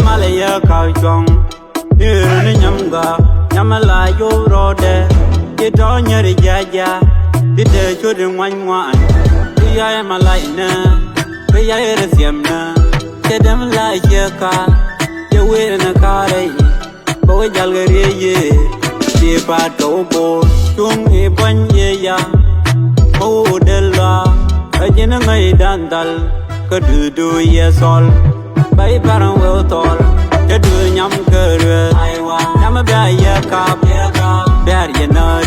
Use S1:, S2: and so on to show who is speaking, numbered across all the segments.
S1: Malaya Kaujong, Nyamga, Yamala Yorode, get on your Yaya, did the children 1 the I am a lightner, the I is Yamna, get them like your car, you wait in a car, boy Jalgaria, the Pato Bo, Tung E Banya, Oh, the law, a general dandal, could do yes all. Bay parang will tall, the do yam curve. I want Yama Bay a cup, bear you know,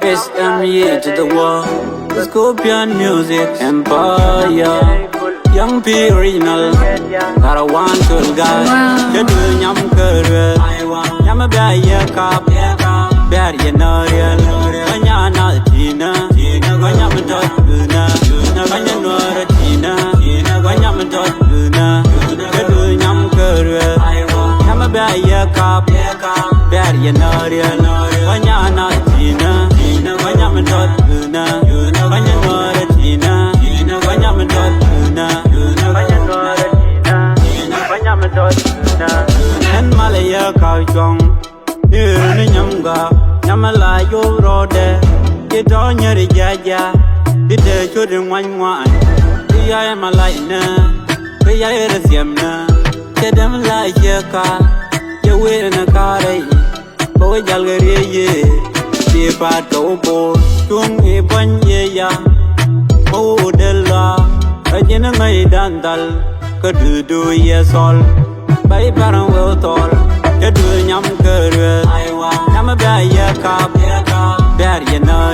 S1: SME to the wall, the Scorpion Music Empire. Young P original, got a one to guy, the do yam curve. I want Yama Bay a cup, bear you know, Yana Tina, Vanyama Dotuna, Vanyana Tina. Vanyam Dotuna, the Yam Curve, Yama Bay a cup, bear you know, Vanyana Tina, Vanyam Dotuna, Vanyana Tina, Vanyam Dotuna, Vanyam Dotuna, and Malaya Kaujong, Nyamga, Yamala Yorode, get on your Yaya, did the children 1 I am a lightner, the I is Yamna, get them like your car, you wait in a car, boy Jalgaria, the Pato Bo, Tung E Banya, Oh, the law, a general dandal, could do yes all, by parang will tall, the do yam curve, I want Yama Bay a cup, bear you know,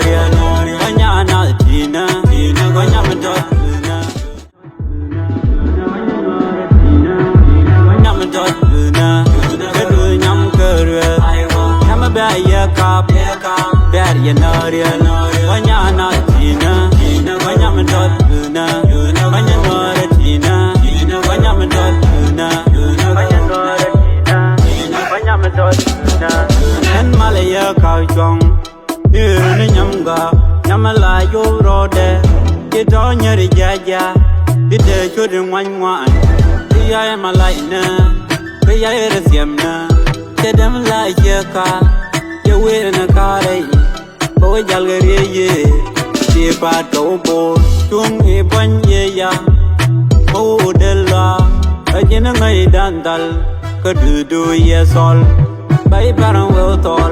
S1: Vanyana Tina, Vanyama Dot. Bay cup, bear you know, Vanyana Tina, Vanyam Dotuna, Vanyana Tina, Vanyam Dotuna, Vanyam Dotuna, and Malaya Kaujong, Nyamga, Yamala Yorode, get on your Yaya, did the children 1 the I am a lightner, the I is Yamna. Get them like your car, you wait in a car, boy Jalgaria, the Pato Bo, Tung E Banya, Oh, the law, a general dandal, could do yes all, by parang will tall.